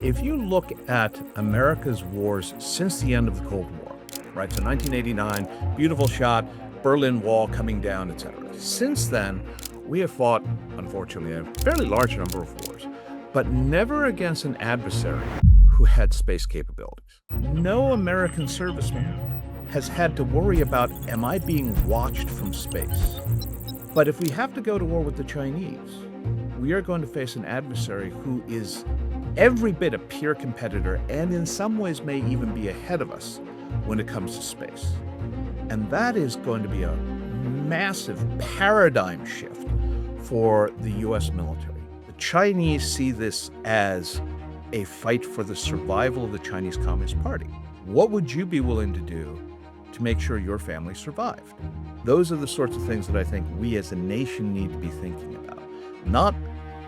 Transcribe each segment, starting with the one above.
If you look at America's wars since the end of the Cold War, right? So 1989, beautiful shot, Berlin Wall coming down, etc. Since then, we have fought, unfortunately, a fairly large number of wars, but never against an adversary who had space capabilities. No American serviceman has had to worry about, am I being watched from space? But if we have to go to war with the Chinese, we are going to face an adversary who is every bit a peer competitor and in some ways may even be ahead of us when it comes to space. And that is going to be a massive paradigm shift for the US military. The Chinese see this as a fight for the survival of the Chinese Communist Party. What would you be willing to do to make sure your family survived? Those are the sorts of things that I think we as a nation need to be thinking about. Not,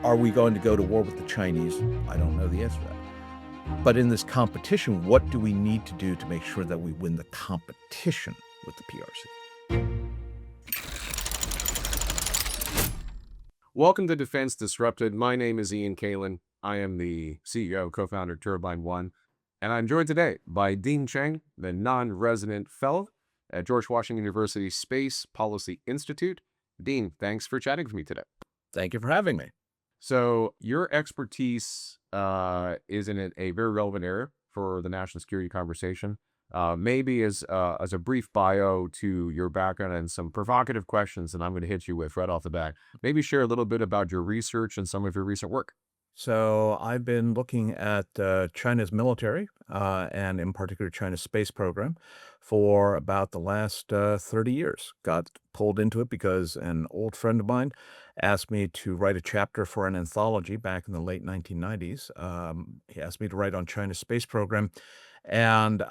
are we going to go to war with the Chinese? I don't know the answer to that. But in this competition, what do we need to do to make sure that we win the competition with the PRC? Welcome to Defense Disrupted. My name is Ian Kalin. I am the CEO, co-founder of Turbine One, and I'm joined today by Dean Cheng, the non-resident fellow at George Washington University Space Policy Institute. Dean, thanks for chatting with me today. Thank you for having me. So your expertise is in a very relevant area for the national security conversation. Maybe as a brief bio to your background and some provocative questions that I'm going to hit you with right off the bat. Maybe share a little bit about your research and some of your recent work. So I've been looking at China's military and in particular China's space program for about the last 30 years. Got pulled into it because an old friend of mine asked me to write a chapter for an anthology back in the late 1990s. He asked me to write on China's space program. And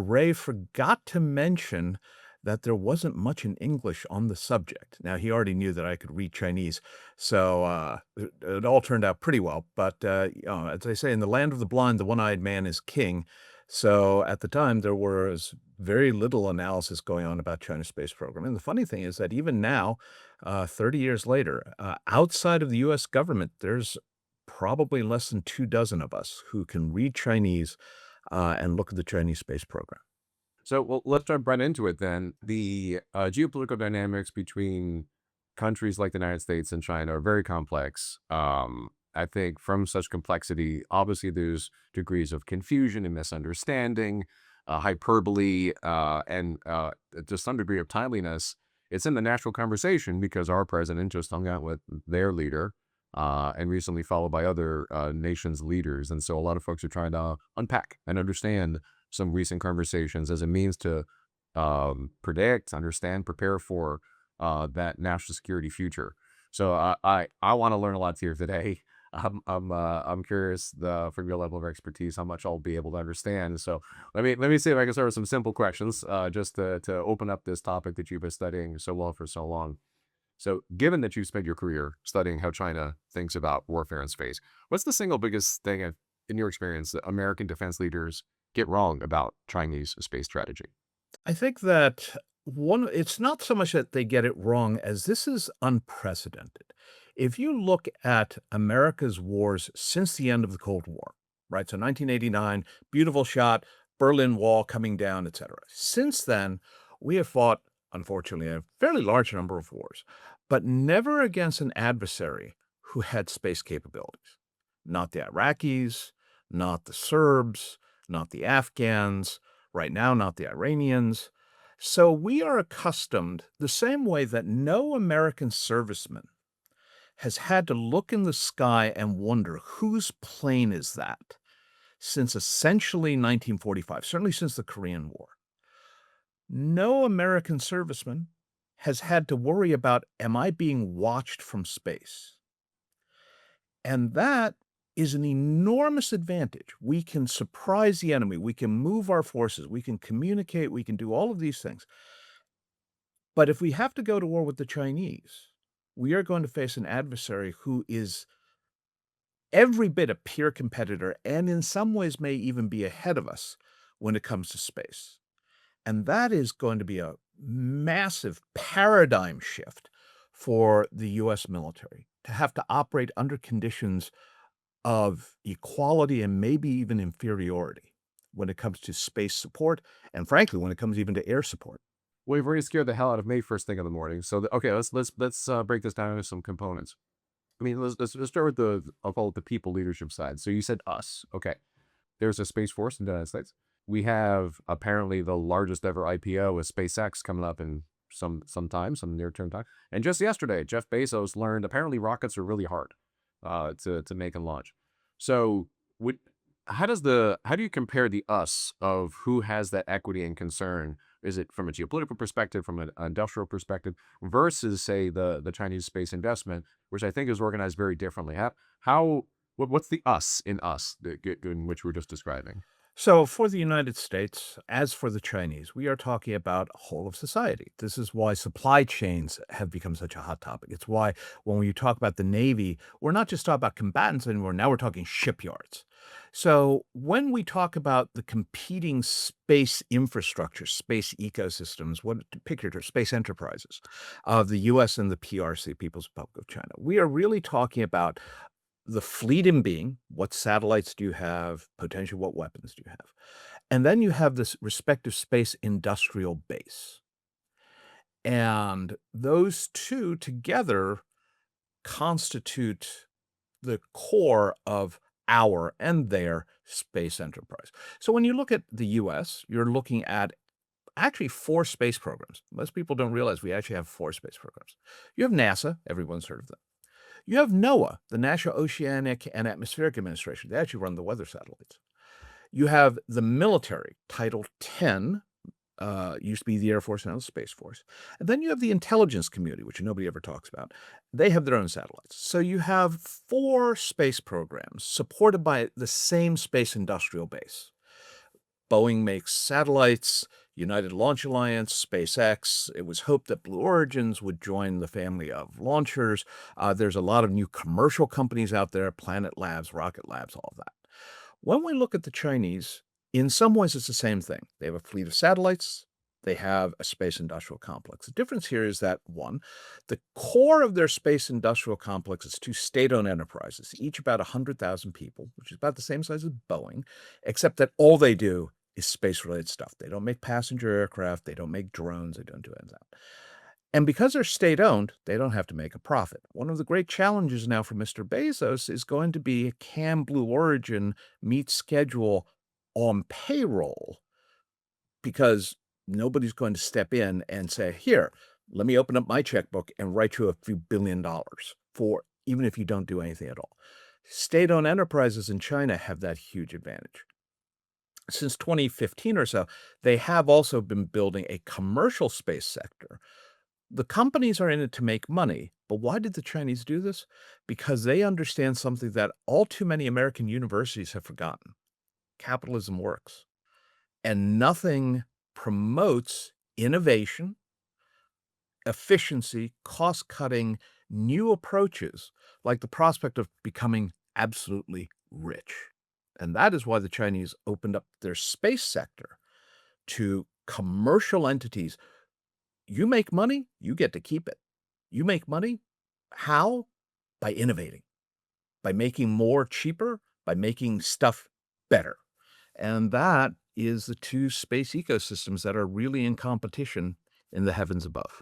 Ray forgot to mention that there wasn't much in English on the subject. Now, he already knew that I could read Chinese, so it all turned out pretty well. But as they say, in the land of the blind, the one-eyed man is king. So at the time, there was very little analysis going on about China's space program. And the funny thing is that even now, 30 years later, outside of the U.S. government, there's probably less than 24 of us who can read Chinese and look at the Chinese space program. So well, let's jump right into it then. The geopolitical dynamics between countries like the United States and China are very complex. I think from such complexity, obviously there's degrees of confusion and misunderstanding, hyperbole, and to some degree of timeliness. It's in the national conversation because our president just hung out with their leader and recently followed by other nations' leaders. And so a lot of folks are trying to unpack and understand some recent conversations as a means to predict, understand, prepare for that national security future. So I want to learn a lot here today. I'm curious from your level of expertise how much I'll be able to understand. So let me see if I can start with some simple questions just to open up this topic that you've been studying so well for so long. So given that you spent your career studying how China thinks about warfare in space, what's the single biggest thing in your experience that American defense leaders get wrong about Chinese space strategy? I think that it's not so much that they get it wrong as this is unprecedented. If you look at America's wars since the end of the Cold War, right? So 1989, beautiful shot, Berlin Wall coming down, etc. Since then, we have fought, unfortunately, a fairly large number of wars, but never against an adversary who had space capabilities. Not the Iraqis, not the Serbs, not the Afghans, right now, not the Iranians. So we are accustomed, the same way that no American serviceman has had to look in the sky and wonder whose plane is that since essentially 1945, certainly since the Korean War. No American serviceman has had to worry about, am I being watched from space? And that is an enormous advantage. We can surprise the enemy. We can move our forces. We can communicate. We can do all of these things. But if we have to go to war with the Chinese, we are going to face an adversary who is every bit a peer competitor and in some ways may even be ahead of us when it comes to space. And that is going to be a massive paradigm shift for the U.S. military to have to operate under conditions of equality and maybe even inferiority when it comes to space support, and frankly, when it comes even to air support. Well, you've already scared the hell out of me first thing in the morning. So, okay, let's break this down into some components. I mean, let's start with I'll call it the people leadership side. So you said us. Okay. There's a Space Force in the United States. We have apparently the largest ever IPO with SpaceX coming up in some near term time. And just yesterday, Jeff Bezos learned apparently rockets are really hard to make and launch. So would how do you compare the us of who has that equity and concern? Is it from a geopolitical perspective, from an industrial perspective, versus say the Chinese space investment, which I think is organized very differently? What's the us in which we're just describing? So, for the United States, as for the Chinese, we are talking about whole of society. This is why supply chains have become such a hot topic. It's why when we talk about the Navy, we're not just talking about combatants anymore. Now we're talking shipyards. So, when we talk about the competing space infrastructure, space ecosystems, what picture space enterprises of the US and the PRC, People's Republic of China, we are really talking about the fleet in being, what satellites do you have, potentially what weapons do you have? And then you have this respective space industrial base. And those two together constitute the core of our and their space enterprise. So when you look at the US, you're looking at actually four space programs. Most people don't realize we actually have four space programs. You have NASA, everyone's heard of them. You have NOAA, the National Oceanic and Atmospheric Administration. They actually run the weather satellites. You have the military, Title 10, used to be the Air Force, now the Space Force. And then you have the intelligence community, which nobody ever talks about. They have their own satellites. So you have four space programs supported by the same space industrial base. Boeing makes satellites, United Launch Alliance, SpaceX. It was hoped that Blue Origins would join the family of launchers. There's a lot of new commercial companies out there, Planet Labs, Rocket Labs, all of that. When we look at the Chinese, in some ways it's the same thing. They have a fleet of satellites. They have a space industrial complex. The difference here is that, one, the core of their space industrial complex is two state-owned enterprises, each about 100,000 people, which is about the same size as Boeing, except that all they do is space-related stuff. They don't make passenger aircraft. They don't make drones. They don't do any of that. And because they're state-owned, they don't have to make a profit. One of the great challenges now for Mr. Bezos is going to be, can Blue Origin meet schedule on payroll? Because nobody's going to step in and say, here, let me open up my checkbook and write you a few $1 billion for, even if you don't do anything at all. State-owned enterprises in China have that huge advantage. Since 2015 or so, they have also been building a commercial space sector. The companies are in it to make money, but why did the Chinese do this? Because they understand something that all too many American universities have forgotten. Capitalism works, and nothing promotes innovation, efficiency, cost-cutting, new approaches like the prospect of becoming absolutely rich. And that is why the Chinese opened up their space sector to commercial entities. You make money, you get to keep it. You make money, how? By innovating, by making more cheaper, by making stuff better. And that is the two space ecosystems that are really in competition in the heavens above.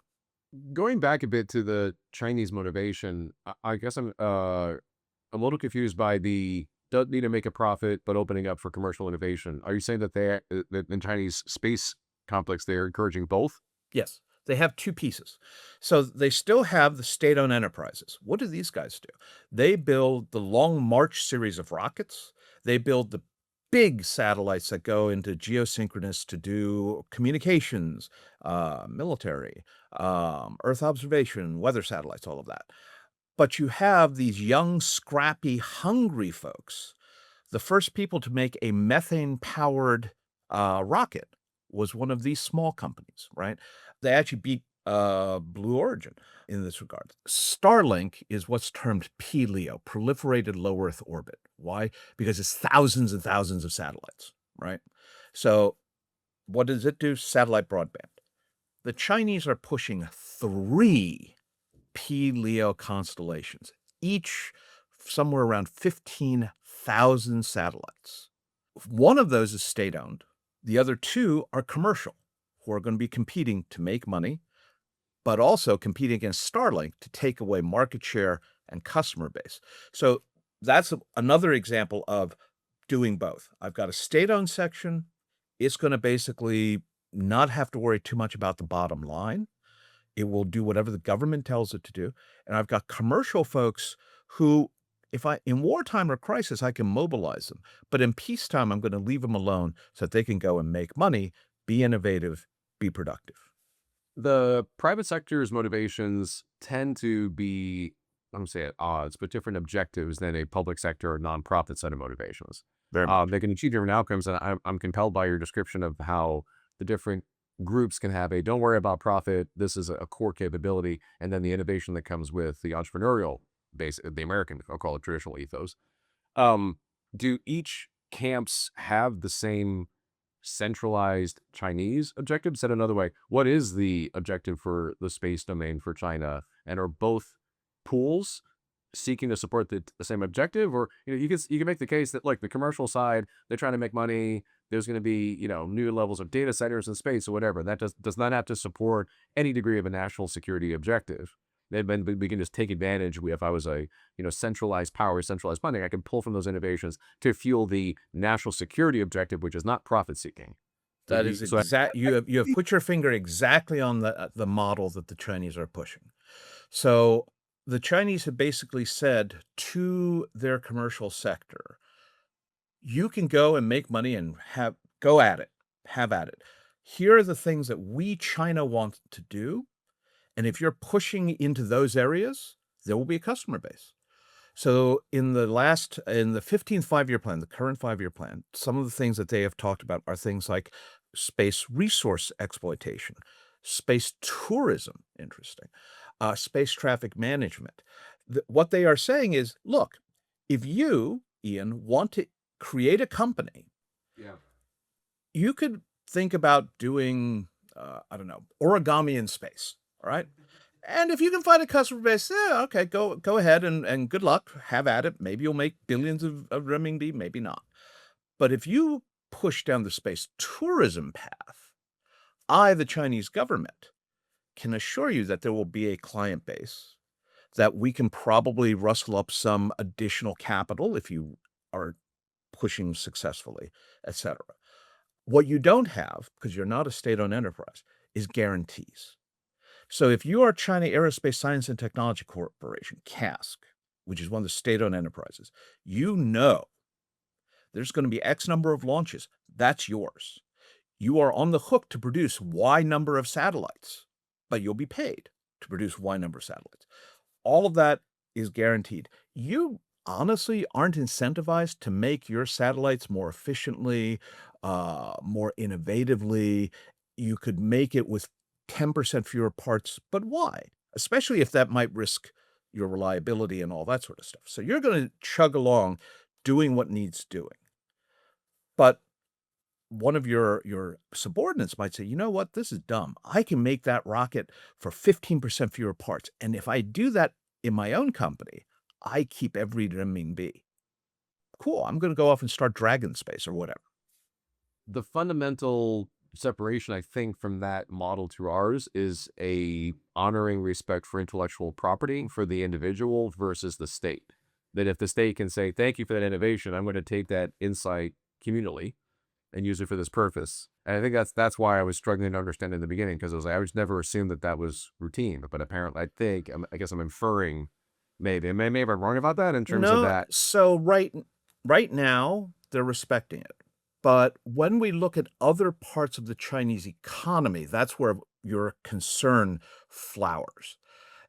Going back a bit to the Chinese motivation, I guess I'm a little confused by the don't need to make a profit, but opening up for commercial innovation. Are you saying that that in Chinese space complex they're encouraging both? Yes, they have two pieces. So they still have the state-owned enterprises. What do these guys do? They build the Long March series of rockets. They build the big satellites that go into geosynchronous to do communications, military, Earth observation, weather satellites, all of that. But you have these young, scrappy, hungry folks. The first people to make a methane-powered rocket was one of these small companies, right? They actually beat Blue Origin in this regard. Starlink is what's termed PLEO, proliferated low Earth orbit. Why? Because it's thousands and thousands of satellites, right? So what does it do? Satellite broadband. The Chinese are pushing three PLEO constellations, each somewhere around 15,000 satellites. One of those is state-owned. The other two are commercial, who are going to be competing to make money, but also competing against Starlink to take away market share and customer base. So that's another example of doing both. I've got a state-owned section. It's going to basically not have to worry too much about the bottom line. It will do whatever the government tells it to do. And I've got commercial folks who, if I in wartime or crisis, I can mobilize them. But in peacetime, I'm going to leave them alone so that they can go and make money, be innovative, be productive. The private sector's motivations tend to be, I'm say at odds, but different objectives than a public sector or nonprofit set of motivations. Very much. They can achieve different outcomes, and I'm compelled by your description of how the different groups can have a don't worry about profit. This is a core capability, and then the innovation that comes with the entrepreneurial base, the American, I'll call it traditional ethos. Um, do each camps have the same centralized Chinese objective? Said another way, what is the objective for the space domain for China? And are both pools seeking to support the same objective? Or you can make the case that like the commercial side, they're trying to make money. There's going to be new levels of data centers in space or whatever. That does not have to support any degree of a national security objective. Then we can just take advantage. If I was a centralized power, centralized funding, I can pull from those innovations to fuel the national security objective, which is not profit seeking. That is So exact. You have put your finger exactly on the model that the Chinese are pushing. So the Chinese have basically said to their commercial sector, you can go and make money and go at it, have at it. Here are the things that we, China, want to do. And if you're pushing into those areas, there will be a customer base. So in the 15th five-year plan, the current five-year plan, some of the things that they have talked about are things like space resource exploitation, space tourism, interesting, space traffic management. What they are saying is, look, if you, Ian, want to create a company, yeah, you could think about doing, I don't know, origami in space, all right? And if you can find a customer base, yeah, okay, go ahead and good luck. Have at it. Maybe you'll make billions of renminbi, maybe not. But if you push down the space tourism path, the Chinese government, can assure you that there will be a client base, that we can probably rustle up some additional capital if you are pushing successfully, etc. What you don't have, because you're not a state-owned enterprise, is guarantees. So if you are China Aerospace Science and Technology Corporation, CASC, which is one of the state-owned enterprises, there's going to be X number of launches. That's yours. You are on the hook to produce Y number of satellites, but you'll be paid to produce Y number of satellites. All of that is guaranteed. You honestly aren't incentivized to make your satellites more efficiently, more innovatively. You could make it with 10% fewer parts, but why? Especially if that might risk your reliability and all that sort of stuff. So you're going to chug along doing what needs doing. But one of your subordinates might say, you know what, this is dumb. I can make that rocket for 15% fewer parts. And if I do that in my own company, I keep every renminbi. Cool, I'm going to go off and start Dragon Space or whatever. the fundamental separation, I think, from that model to ours is a honoring respect for intellectual property for the individual versus the state. That if the state can say, thank you for that innovation, I'm going to take that insight communally and use it for this purpose. And I think that's why I was struggling to understand in the beginning, because I was never assumed that was routine. But apparently, I guess I'm inferring maybe I'm wrong about that in terms of No, that. so right now, they're respecting it. But when we look at other parts of the Chinese economy, that's where your concern flowers.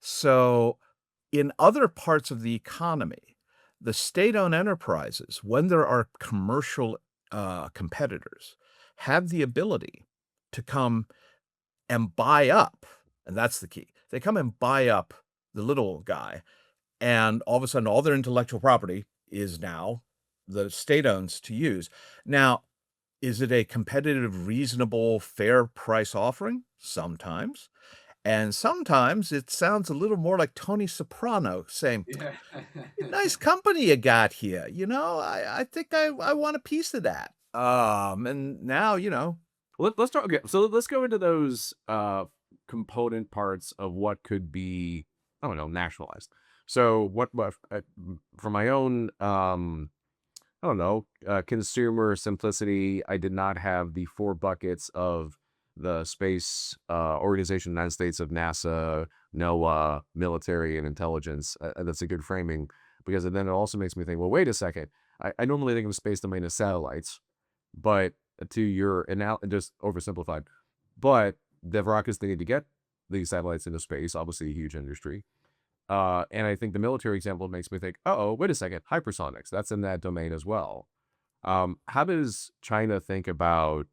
So in other parts of the economy, the state-owned enterprises, when there are commercial competitors, have the ability to come and buy up, and that's the key. They come and buy up the little guy, and all of a sudden, all their intellectual property is now the state owns to use. Now, is it a competitive, reasonable, fair price offering? Sometimes. And sometimes it sounds a little more like Tony Soprano saying, Yeah. "Nice company you got here, I think I want a piece of that." And now, Let's talk. Okay, so let's go into those component parts of what could be, I don't know, nationalized. So for my own I don't know, consumer simplicity, I did not have the four buckets of the space organization, United States, of NASA, NOAA, military, and intelligence. That's a good framing because then it also makes me think, well, wait a second. I normally think of space domain as satellites, but to your just oversimplified, but the rockets they need to get these satellites into space, obviously a huge industry. And I think the military example makes me think, oh, wait a second, hypersonics, that's in that domain as well. How does China think about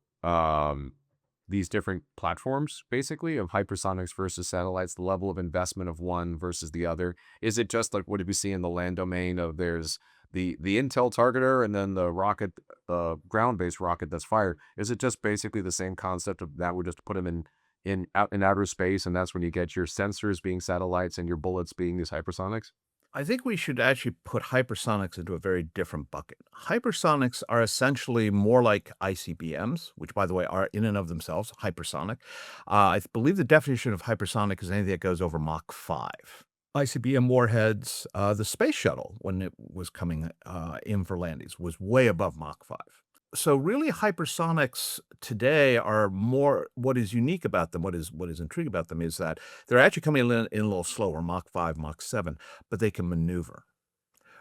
these different platforms, basically, of hypersonics versus satellites, the level of investment of one versus the other? Is it just like what did we see in the land domain of there's the Intel targeter and then the rocket, ground-based rocket that's fired? Is it just basically the same concept of that? We just put them in outer space, and that's when you get your sensors being satellites and your bullets being these hypersonics? I think we should actually put hypersonics into a very different bucket. Hypersonics are essentially more like ICBMs, which, by the way, are in and of themselves hypersonic. I believe the definition of hypersonic is anything that goes over Mach 5. ICBM warheads, the space shuttle, when it was coming in for landings, was way above Mach 5. So really, hypersonics today are more what is unique about them, what is intriguing about them is that they're actually coming in a little slower, Mach 5, Mach 7, but they can maneuver.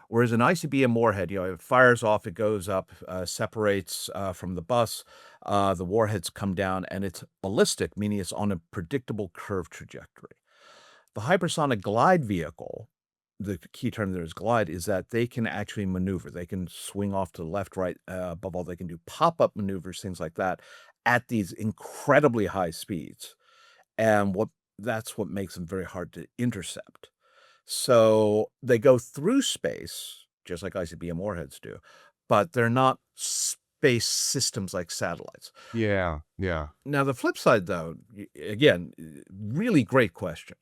Whereas an ICBM warhead, it fires off, it goes up, separates from the bus, the warheads come down, and it's ballistic, meaning it's on a predictable curve trajectory. The hypersonic glide vehicle, the key term there is glide, is that they can actually maneuver. They can swing off to the left, right. Above all, they can do pop-up maneuvers, things like that, at these incredibly high speeds. And that's what makes them very hard to intercept. So they go through space, just like ICBM warheads do, but they're not space systems like satellites. Yeah, yeah. Now, the flip side, though, again, really great question,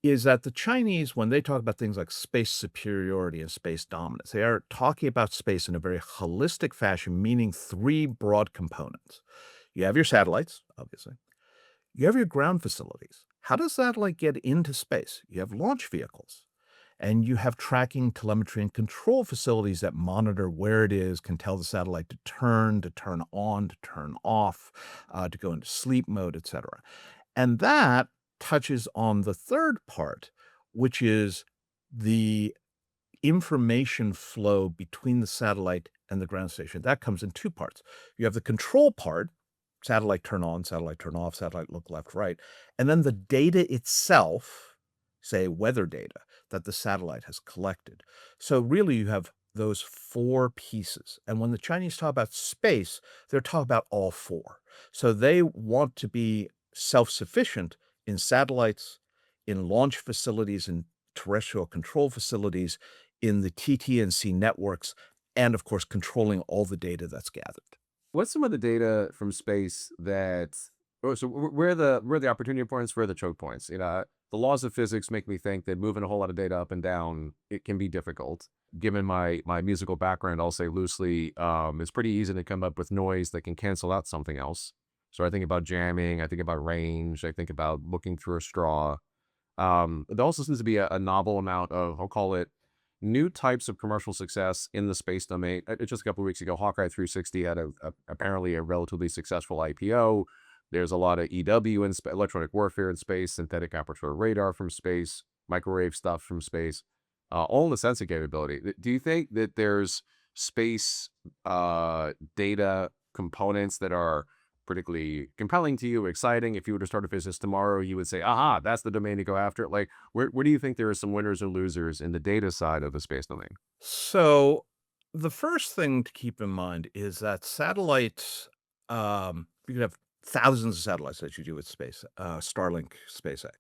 is that the Chinese, when they talk about things like space superiority and space dominance, they are talking about space in a very holistic fashion, meaning three broad components. You have your satellites, obviously. You have your ground facilities. How does satellite get into space? You have launch vehicles. And you have tracking, telemetry, and control facilities that monitor where it is, can tell the satellite to turn on, to turn off, to go into sleep mode, etc. And that touches on the third part, which is the information flow between the satellite and the ground station. That comes in two parts. You have the control part, satellite turn on, satellite turn off, satellite look left, right, and then the data itself, say weather data that the satellite has collected. So really you have those four pieces. And when the Chinese talk about space, they're talking about all four. So they want to be self-sufficient in satellites, in launch facilities, in terrestrial control facilities, in the TT&C networks, and of course, controlling all the data that's gathered. What's some of the data from space that where are the opportunity points, where are the choke points? The laws of physics make me think that moving a whole lot of data up and down, it can be difficult. Given my musical background, I'll say loosely, it's pretty easy to come up with noise that can cancel out something else. So I think about jamming, I think about range, I think about looking through a straw. There also seems to be a novel amount of, I'll call it, new types of commercial success in the space domain. Just a couple of weeks ago, Hawkeye 360 had apparently a relatively successful IPO. There's a lot of EW in electronic warfare in space, synthetic aperture radar from space, microwave stuff from space, all in the sensing capability. Do you think that there's space data components that are particularly compelling to you, exciting? If you were to start a business tomorrow, you would say, aha, that's the domain to go after. Like, where do you think there are some winners and losers in the data side of the space domain? So the first thing to keep in mind is that satellites, you could have thousands of satellites that you do with space, Starlink, SpaceX.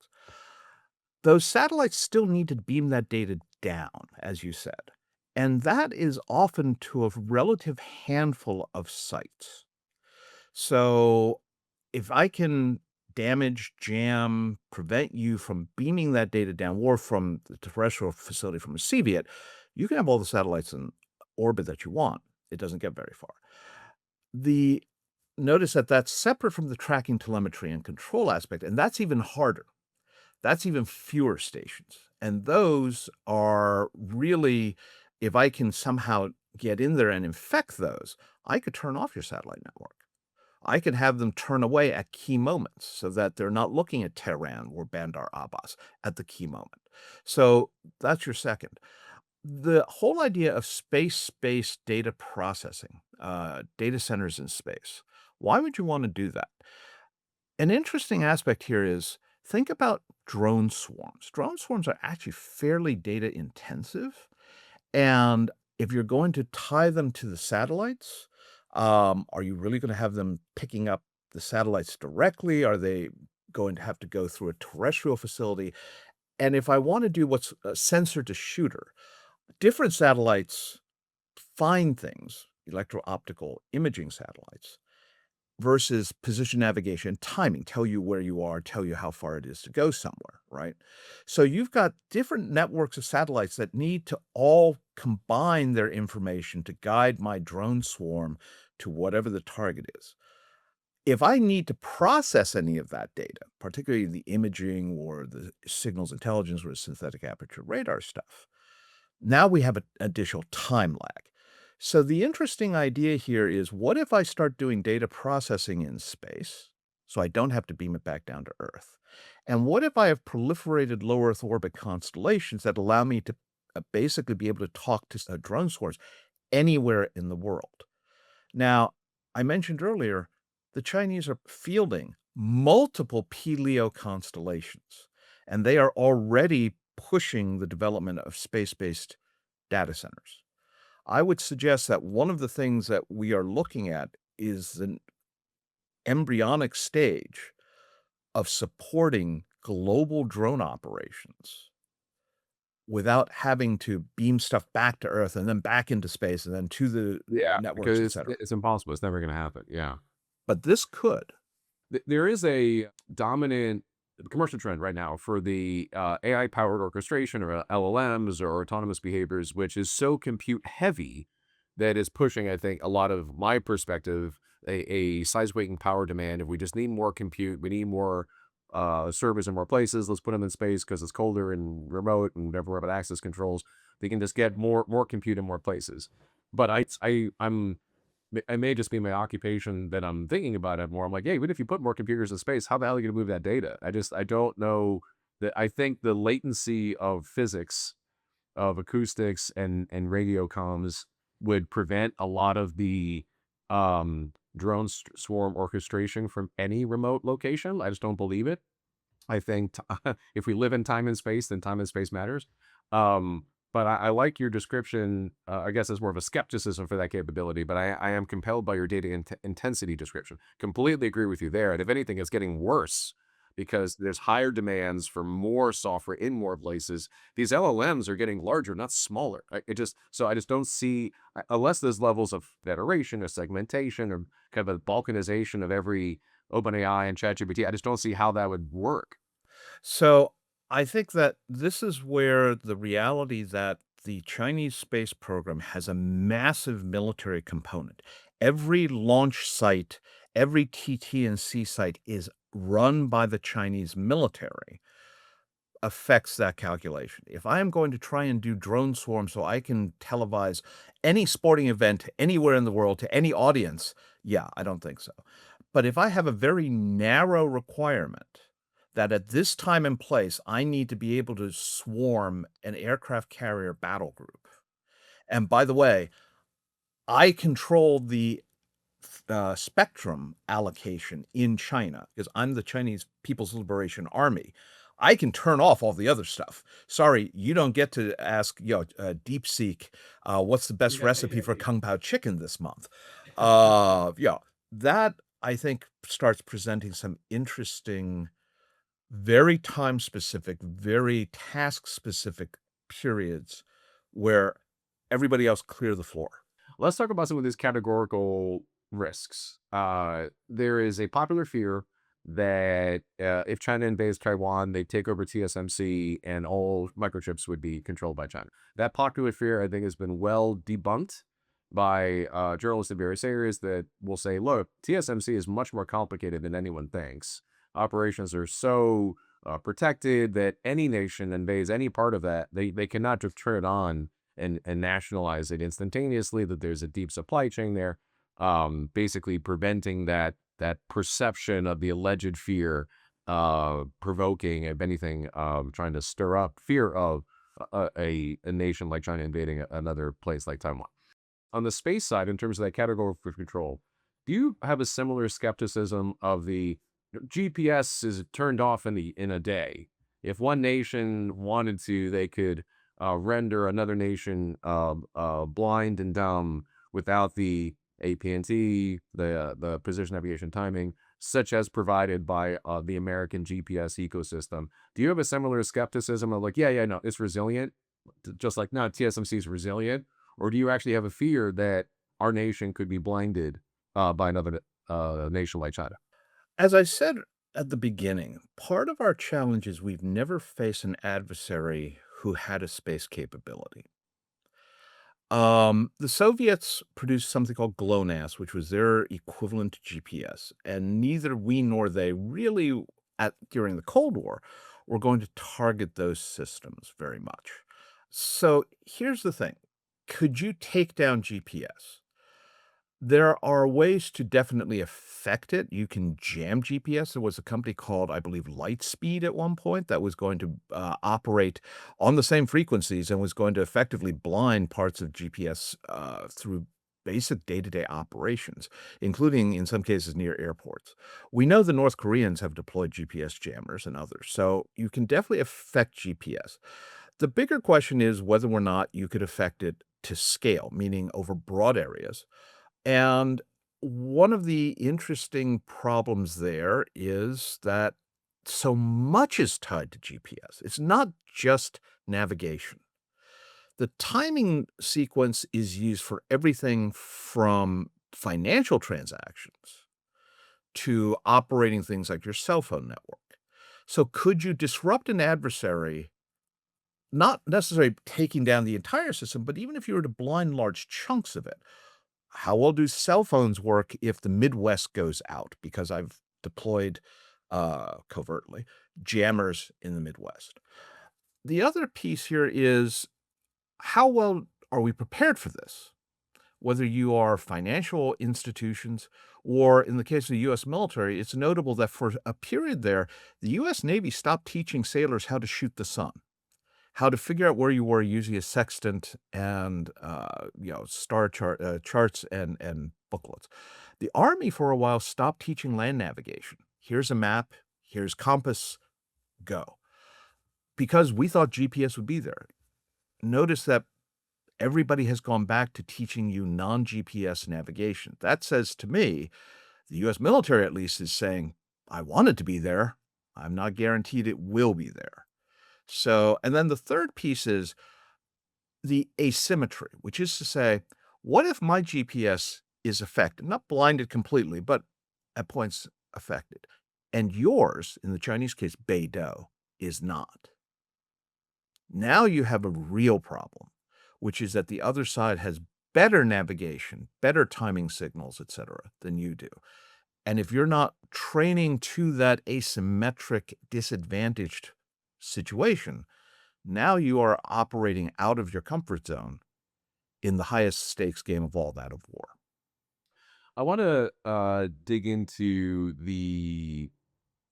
Those satellites still need to beam that data down, as you said. And that is often to a relative handful of sites. So if I can damage, jam, prevent you from beaming that data down or from the terrestrial facility from receiving it, you can have all the satellites in orbit that you want. It doesn't get very far. The Notice that that's separate from the tracking, telemetry, and control aspect, and that's even harder. That's even fewer stations. And those are really, if I can somehow get in there and infect those, I could turn off your satellite network. I could have them turn away at key moments so that they're not looking at Tehran or Bandar Abbas at the key moment. So that's your second. The whole idea of space-based data processing, data centers in space, why would you want to do that? An interesting aspect here is think about drone swarms. Drone swarms are actually fairly data intensive. And if you're going to tie them to the satellites, are you really going to have them picking up the satellites directly? Are they going to have to go through a terrestrial facility? And if I want to do what's sensor to shooter, different satellites find things, electro-optical imaging satellites, versus position navigation, timing, tell you where you are, tell you how far it is to go somewhere, right? So you've got different networks of satellites that need to all combine their information to guide my drone swarm to whatever the target is. If I need to process any of that data, particularly the imaging or the signals intelligence or synthetic aperture radar stuff, now we have an additional time lag. So the interesting idea here is what if I start doing data processing in space so I don't have to beam it back down to Earth? And what if I have proliferated low Earth orbit constellations that allow me to basically be able to talk to drone swarms anywhere in the world? Now, I mentioned earlier, the Chinese are fielding multiple PLEO constellations, and they are already pushing the development of space-based data centers. I would suggest that one of the things that we are looking at is an embryonic stage of supporting global drone operations without having to beam stuff back to Earth and then back into space and then to the Yeah, networks, because etc. it's impossible. It's never going to happen. Yeah. But this could. There is a dominant commercial trend right now for the AI powered orchestration or LLMs or autonomous behaviors, which is so compute heavy that is pushing, I think, a lot of my perspective, a size, weight, and power demand. If we just need more compute, we need more servers in more places. Let's put them in space because it's colder and remote and whatever about access controls. They can just get more compute in more places. But I'm it may just be my occupation that I'm thinking about it more. I'm like, hey, even if you put more computers in space, how the hell are you going to move that data? I don't know that. I think the latency of physics, of acoustics and radio comms would prevent a lot of the drone swarm orchestration from any remote location. I just don't believe it. I think if we live in time and space, then time and space matters. But I like your description. I guess it's more of a skepticism for that capability, but I am compelled by your data intensity description. Completely agree with you there. And if anything, it's getting worse because there's higher demands for more software in more places. These LLMs are getting larger, not smaller. I just don't see, unless there's levels of federation or segmentation or kind of a balkanization of every OpenAI and ChatGPT. I just don't see how that would work. So I think that this is where the reality that the Chinese space program has a massive military component. Every launch site, every TT&C site is run by the Chinese military affects that calculation. If I am going to try and do drone swarms so I can televise any sporting event anywhere in the world to any audience, yeah, I don't think so. But if I have a very narrow requirement that at this time and place, I need to be able to swarm an aircraft carrier battle group. And by the way, I control the spectrum allocation in China because I'm the Chinese People's Liberation Army. I can turn off all the other stuff. Sorry, you don't get to ask, DeepSeek, what's the best recipe for Kung Pao chicken this month? Yeah, that I think starts presenting some interesting, very time specific, very task specific periods where everybody else clear the floor. Let's talk about some of these categorical risks. There is a popular fear that if China invades Taiwan, they take over TSMC and all microchips would be controlled by China. That popular fear, I think, has been well debunked by journalists in various areas that will say, look, TSMC is much more complicated than anyone thinks. Operations are so protected that any nation invades any part of that, they cannot just turn it on and nationalize it instantaneously, that there's a deep supply chain there, basically preventing that perception of the alleged fear, provoking, if anything, trying to stir up fear of a nation like China invading another place like Taiwan. On the space side, in terms of that categorical control, do you have a similar skepticism of the GPS is turned off in a day? If one nation wanted to, they could render another nation blind and dumb without the APNT, the precision navigation timing, such as provided by the American GPS ecosystem. Do you have a similar skepticism of like, yeah, no, it's resilient, just like no, TSMC is resilient, or do you actually have a fear that our nation could be blinded by another nation like China? As I said at the beginning, part of our challenge is we've never faced an adversary who had a space capability. The Soviets produced something called GLONASS, which was their equivalent to GPS, and neither we nor they really, during the Cold War, were going to target those systems very much. So here's the thing: could you take down GPS? There are ways to definitely affect it. You can jam GPS. There was a company called, I believe, Lightspeed at one point that was going to operate on the same frequencies and was going to effectively blind parts of GPS through basic day-to-day operations, including in some cases near airports. We know the North Koreans have deployed GPS jammers and others, so you can definitely affect GPS. The bigger question is whether or not you could affect it to scale, meaning over broad areas, and one of the interesting problems there is that so much is tied to GPS. It's not just navigation. The timing sequence is used for everything from financial transactions to operating things like your cell phone network. So could you disrupt an adversary, not necessarily taking down the entire system, but even if you were to blind large chunks of it? How well do cell phones work if the Midwest goes out? Because I've deployed, covertly, jammers in the Midwest. The other piece here is how well are we prepared for this? Whether you are financial institutions or in the case of the US military, it's notable that for a period there, the US Navy stopped teaching sailors how to shoot the sun, how to figure out where you were using a sextant and, charts and booklets. The Army, for a while, stopped teaching land navigation. Here's a map, here's compass, go. Because we thought GPS would be there. Notice that everybody has gone back to teaching you non-GPS navigation. That says to me, the US military at least is saying, "I want it to be there. I'm not guaranteed it will be there." So and then the third piece is the asymmetry, which is to say, what if my GPS is affected, not blinded completely, but at points affected, and yours, in the Chinese case, BeiDou, is not? Now you have a real problem, which is that the other side has better navigation, better timing signals, etc., than you do. And if you're not training to that asymmetric, disadvantaged situation, now you are operating out of your comfort zone in the highest stakes game of all, that of war. I want to dig into the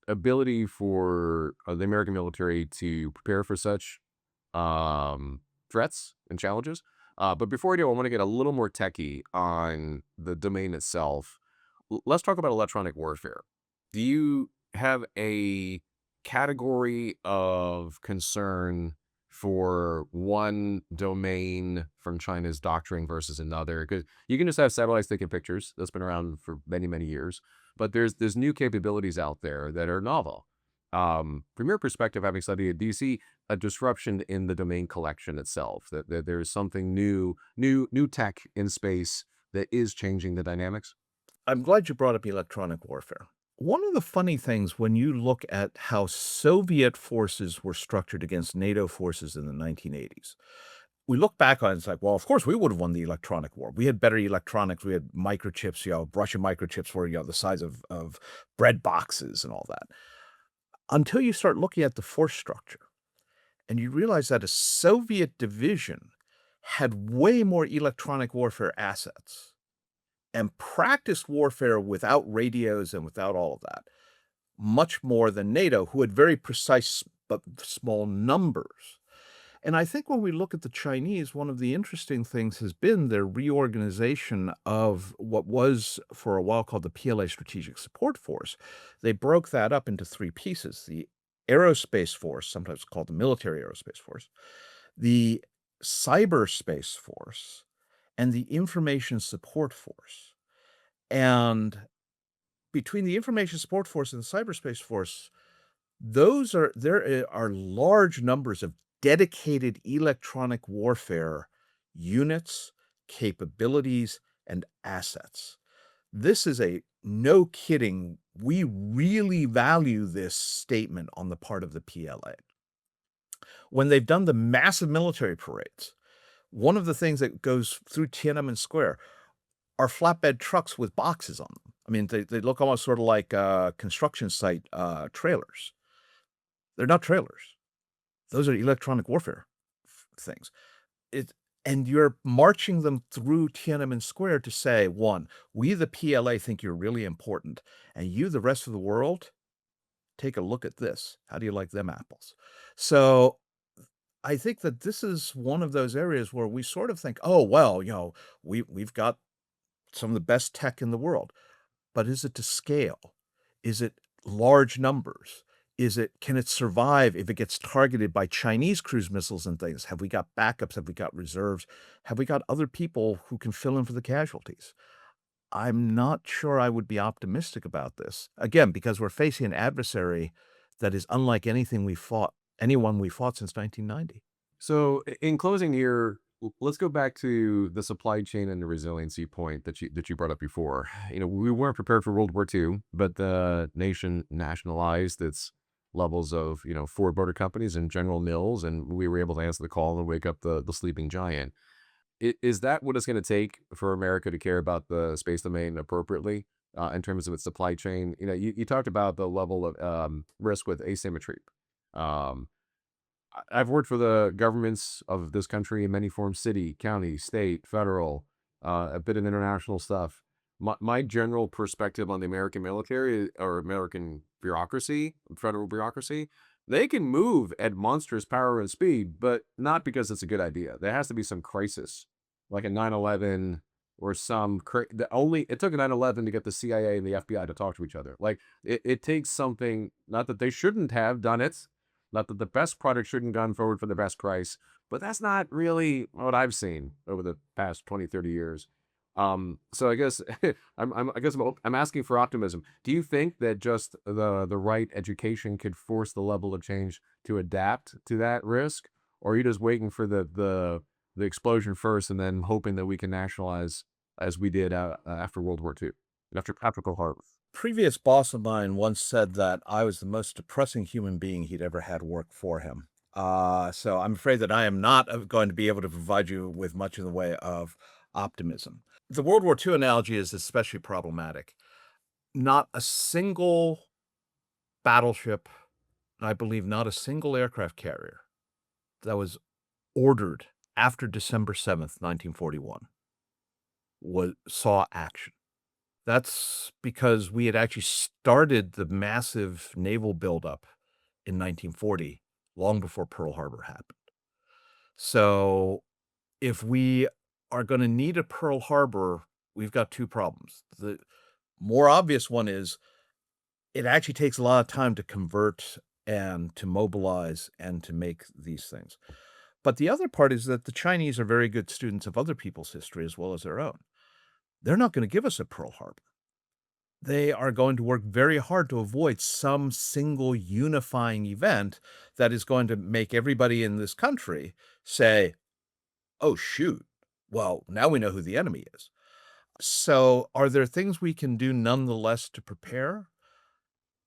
ability for the American military to prepare for such threats and challenges. But before I do, I want to get a little more techie on the domain itself. Let's talk about electronic warfare. Do you have a category of concern for one domain from China's doctrine versus another? Because you can just have satellites taking pictures. That's been around for many, many years. But there's new capabilities out there that are novel. From your perspective, having studied it, do you see a disruption in the domain collection itself? That there's something new tech in space that is changing the dynamics? I'm glad you brought up electronic warfare. One of the funny things when you look at how Soviet forces were structured against NATO forces in the 1980s, we look back on it, it's like, well, of course, we would have won the electronic war. We had better electronics. We had microchips, Russian microchips were, the size of bread boxes and all that. Until you start looking at the force structure and you realize that a Soviet division had way more electronic warfare assets and practiced warfare without radios and without all of that, much more than NATO, who had very precise but small numbers. And I think when we look at the Chinese, one of the interesting things has been their reorganization of what was for a while called the PLA Strategic Support Force. They broke that up into three pieces: the aerospace force, sometimes called the military aerospace force, the cyberspace force, and the information support force. And between the information support force and the cyberspace force, there are large numbers of dedicated electronic warfare units, capabilities, and assets. This is a no kidding, we really value this statement on the part of the PLA. When they've done the massive military parades, one of the things that goes through Tiananmen Square are flatbed trucks with boxes on them. I mean, they look almost sort of like construction site trailers. They're not trailers. Those are electronic warfare things. It and you're marching them through Tiananmen Square to say, 1, "We, the PLA, think you're really important, and you, the rest of the world, take a look at this. How do you like them apples?" So, I think that this is one of those areas where we sort of think, "Oh, well, we've got some of the best tech in the world." But is it to scale? Is it large numbers? Can it survive if it gets targeted by Chinese cruise missiles and things? Have we got backups? Have we got reserves? Have we got other people who can fill in for the casualties? I'm not sure I would be optimistic about this. Again, because we're facing an adversary that is unlike anyone we fought since 1990. So in closing here, let's go back to the supply chain and the resiliency point that you brought up before. We weren't prepared for World War II, but the nation nationalized its levels of Ford Motor Companies and General Mills, and we were able to answer the call and wake up the sleeping giant. Is that what it's going to take for America to care about the space domain appropriately in terms of its supply chain? You talked about the level of risk with asymmetry. Um, I've worked for the governments of this country in many forms: city, county, state, federal, a bit of international stuff. My general perspective on the American military or American bureaucracy, federal bureaucracy, they can move at monstrous power and speed, but not because it's a good idea. There has to be some crisis, like a 9/11 or it took a 9/11 to get the CIA and the FBI to talk to each other. Like it takes something, not that they shouldn't have done it, not that the best product shouldn't gone forward for the best price, but that's not really what I've seen over the past 20, 30 years. So I guess I'm asking for optimism. Do you think that just the right education could force the level of change to adapt to that risk, or are you just waiting for the explosion first and then hoping that we can nationalize as we did after World War II, after Pearl Harbor? Previous boss of mine once said that I was the most depressing human being he'd ever had work for him. So I'm afraid that I am not going to be able to provide you with much in the way of optimism. The World War II analogy is especially problematic. Not a single battleship, and I believe not a single aircraft carrier that was ordered after December 7th, 1941, saw action. That's because we had actually started the massive naval buildup in 1940, long before Pearl Harbor happened. So, if we are gonna need a Pearl Harbor, we've got 2 problems. The more obvious one is it actually takes a lot of time to convert and to mobilize and to make these things. But the other part is that the Chinese are very good students of other people's history as well as their own. They're not gonna give us a Pearl Harbor. They are going to work very hard to avoid some single unifying event that is going to make everybody in this country say, "Oh, shoot. Well, now we know who the enemy is." So, are there things we can do nonetheless to prepare?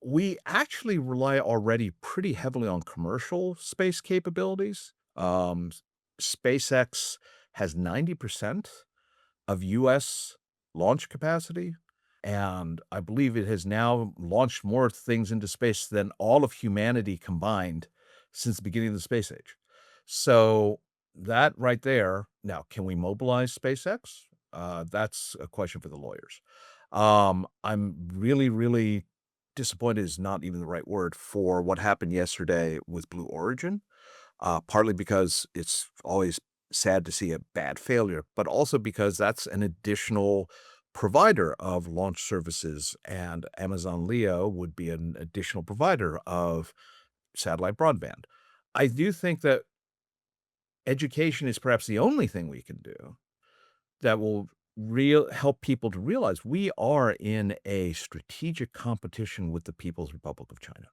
We actually rely already pretty heavily on commercial space capabilities. SpaceX has 90% of US launch capacity, and I believe it has now launched more things into space than all of humanity combined since the beginning of the space age. So that right there, now, can we mobilize SpaceX? That's a question for the lawyers. I'm really, really disappointed is not even the right word for what happened yesterday with Blue Origin, partly because it's always sad to see a bad failure, but also because that's an additional provider of launch services, and Amazon Leo would be an additional provider of satellite broadband. I do think that education is perhaps the only thing we can do that will help people to realize we are in a strategic competition with the People's Republic of China.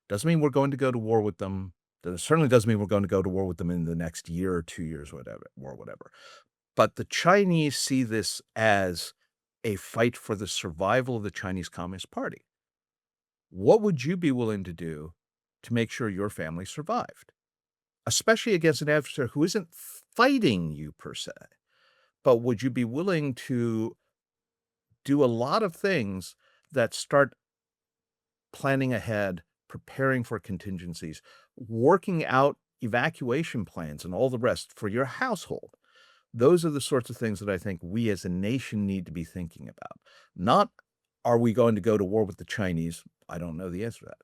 Doesn't mean we're going to go to war with them. That certainly doesn't mean we're going to go to war with them in the next year or 2 years, whatever or whatever. But the Chinese see this as a fight for the survival of the Chinese Communist Party. What would you be willing to do to make sure your family survived? Especially against an adversary who isn't fighting you per se, but would you be willing to do a lot of things that start planning ahead, preparing for contingencies, working out evacuation plans and all the rest for your household? Those are the sorts of things that I think we as a nation need to be thinking about. Not, are we going to go to war with the Chinese? I don't know the answer to that.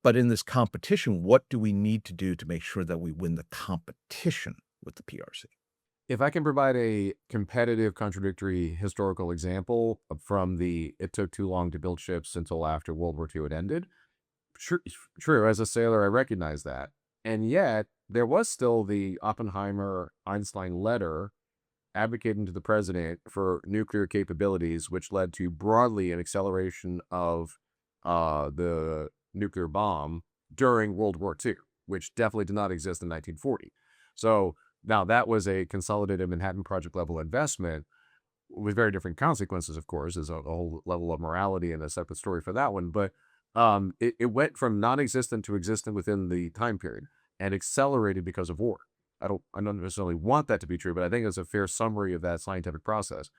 But in this competition, what do we need to do to make sure that we win the competition with the PRC? If I can provide a competitive, contradictory historical example from the it took too long to build ships until after World War II had ended, true. As a sailor, I recognize that. And yet, there was still the Oppenheimer Einstein letter advocating to the president for nuclear capabilities, which led to broadly an acceleration of the nuclear bomb during World War II, which definitely did not exist in 1940. So now that was a consolidated Manhattan Project level investment with very different consequences, of course. There's a whole level of morality and a separate story for that one. But it went from non-existent to existent within the time period and accelerated because of war. I don't necessarily want that to be true, but I think it's a fair summary of that scientific process.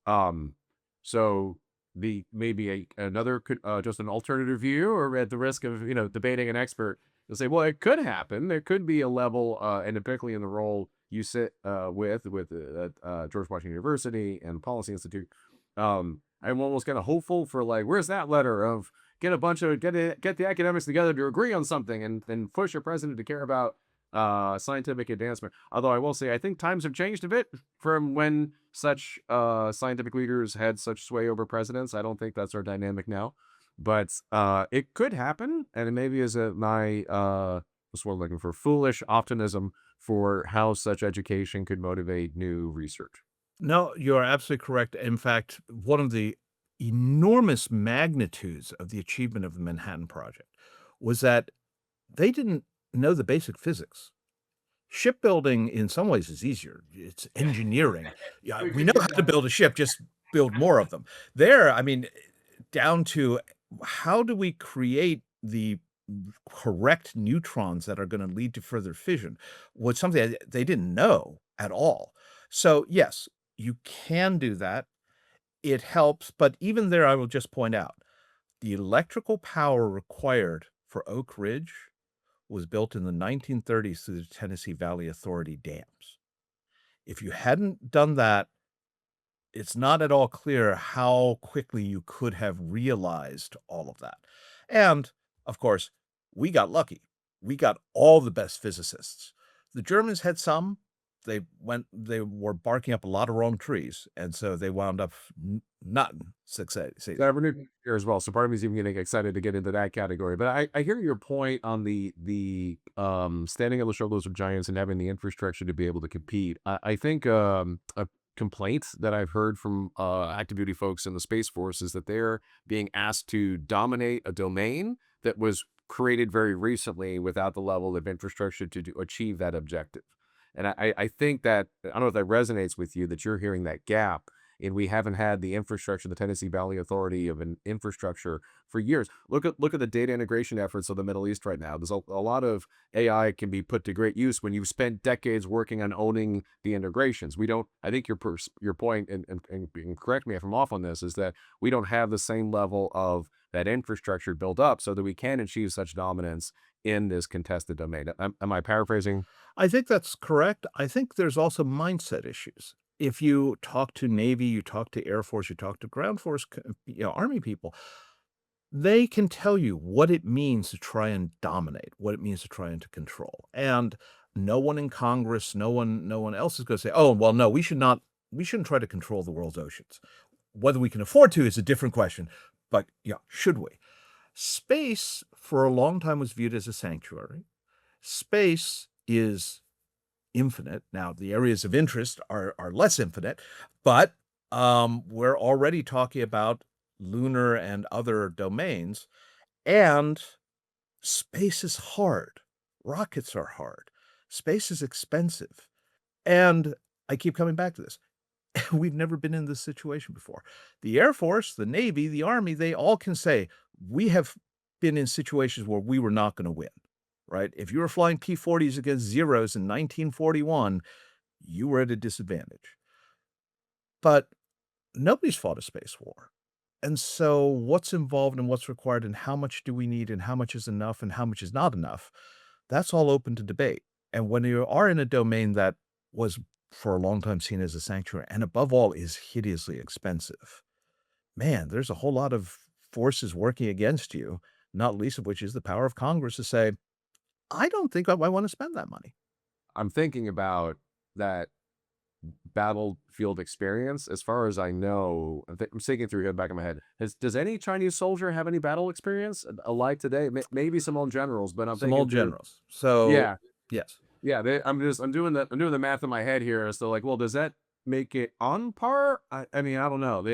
Um, so the maybe another just an alternative view, or at the risk of debating an expert, you'll say, well, it could happen. There could be a level, and particularly in the role you sit with George Washington University and Policy Institute. I'm almost kind of hopeful for, like, where's that letter of get the academics together to agree on something and then push your president to care about scientific advancement. Although I will say, I think times have changed a bit from when such scientific leaders had such sway over presidents. I don't think that's our dynamic now, but it could happen, and it maybe is my what's what I'm looking for, foolish optimism for how such education could motivate new research. No, you're absolutely correct. In fact, one of the enormous magnitudes of the achievement of the Manhattan Project was that they didn't know the basic physics. Shipbuilding in some ways is easier. It's engineering. Yeah, We we could know get how to down. build a ship, just build more of them. There, I mean, down to how do we create the correct neutrons that are gonna lead to further fission was something that they didn't know at all. So, yes, you can do that. It helps, but even there, I will just point out, the electrical power required for Oak Ridge was built in the 1930s through the Tennessee Valley Authority dams. If you hadn't done that, it's not at all clear how quickly you could have realized all of that. And, of course, we got lucky. We got all the best physicists. The Germans had some. They were barking up a lot of wrong trees, and so they wound up not succeeding. Cyber nuclear as well. So part of me is even getting excited to get into that category. But I hear your point on the standing on the shoulders of giants and having the infrastructure to be able to compete. I think a complaint that I've heard from active duty folks in the Space Force is that they're being asked to dominate a domain that was created very recently without the level of infrastructure to achieve that objective. And I think that, I don't know if that resonates with you, that you're hearing that gap and we haven't had the infrastructure, the Tennessee Valley Authority of an infrastructure for years. Look at the data integration efforts of the Middle East right now. There's a lot of AI can be put to great use when you've spent decades working on owning the integrations. We don't. I think your point, and correct me if I'm off on this, is that we don't have the same level of that infrastructure built up so that we can achieve such dominance in this contested domain. Am I paraphrasing? I think that's correct. I think there's also mindset issues. If you talk to Navy, you talk to Air Force, you talk to ground force, Army people, they can tell you what it means to try and dominate, what it means to try and to control. And no one in Congress, no one else is going to say, "Oh, well, no, we shouldn't try to control the world's oceans." Whether we can afford to is a different question, but yeah, should we? Space for a long time was viewed as a sanctuary. Space is infinite. Now, the areas of interest are less infinite, but we're already talking about lunar and other domains, and space is hard. Rockets are hard. Space is expensive. And I keep coming back to this. We've never been in this situation before. The Air Force, the Navy, the Army, they all can say, we have been in situations where we were not going to win, right? If you were flying P-40s against Zeros in 1941, you were at a disadvantage. But nobody's fought a space war. And so what's involved and what's required and how much do we need and how much is enough and how much is not enough, that's all open to debate. And when you are in a domain that was for a long time seen as a sanctuary and above all is hideously expensive, man, there's a whole lot of forces working against you, not least of which is the power of Congress to say, I don't think I want to spend that money. I'm thinking about that battlefield experience. As far as I know, I'm thinking through the back of my head. Does any Chinese soldier have any battle experience alive today? Maybe some old generals, but I'm Some thinking old through. generals. So, Yeah, yes. yeah. I'm doing the math in my head here. So like, well, does that make it on par? I mean, I don't know.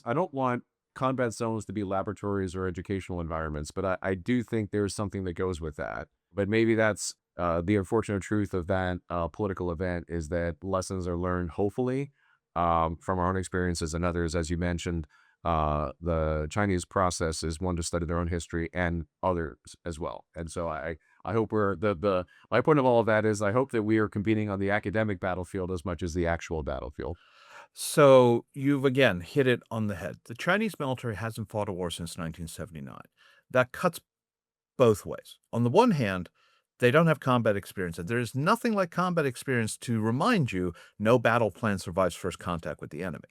I don't want combat zones to be laboratories or educational environments, but I do think there's something that goes with that. But maybe that's the unfortunate truth of that political event is that lessons are learned, hopefully, from our own experiences and others. As you mentioned, the Chinese process is one to study their own history and others as well. And so I hope my point of all of that is I hope that we are competing on the academic battlefield as much as the actual battlefield. So you've again hit it on the head. The Chinese military hasn't fought a war since 1979. That cuts both ways. On the one hand, they don't have combat experience, and there is nothing like combat experience to remind you no battle plan survives first contact with the enemy.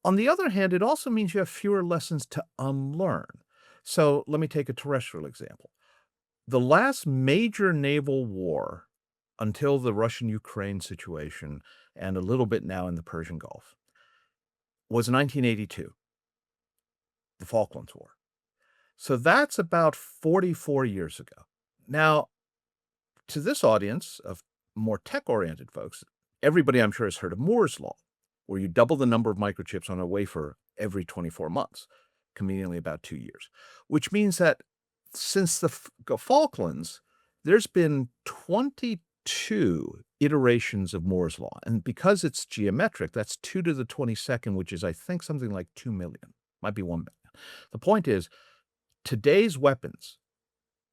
On the other hand, it also means you have fewer lessons to unlearn. So let me take a terrestrial example. The last major naval war until the Russian-Ukraine situation and a little bit now in the Persian Gulf was 1982, the Falklands War. So that's about 44 years ago. Now, to this audience of more tech-oriented folks, everybody I'm sure has heard of Moore's Law, where you double the number of microchips on a wafer every 24 months, conveniently about 2 years, which means that since the Falklands, there's been 22 iterations of Moore's Law. And because it's geometric, that's 2 to the 22nd, which is, I think, something like 2 million, might be 1 million. The point is, today's weapons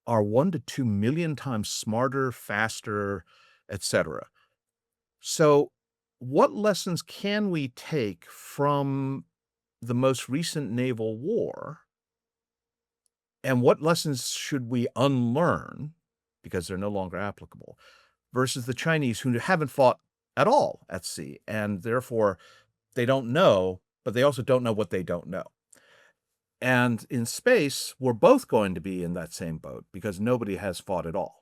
are 1 to 2 million times smarter, faster, etc. So what lessons can we take from the most recent naval war, and what lessons should we unlearn because they're no longer applicable, versus the Chinese who haven't fought at all at sea, and therefore they don't know, but they also don't know what they don't know. And in space, we're both going to be in that same boat because nobody has fought at all.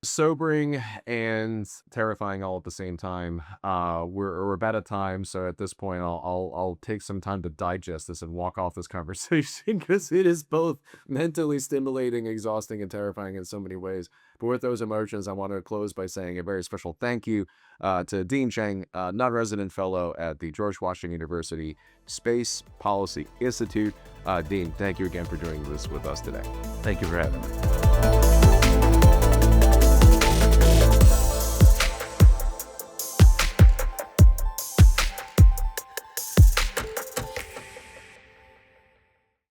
Sobering and terrifying all at the same time. We're about at time, so at this point, I'll take some time to digest this and walk off this conversation because it is both mentally stimulating, exhausting, and terrifying in so many ways. But with those emotions, I want to close by saying a very special thank you to Dean Cheng, non-resident fellow at the George Washington University Space Policy Institute. Dean, thank you again for doing this with us today. Thank you for having me.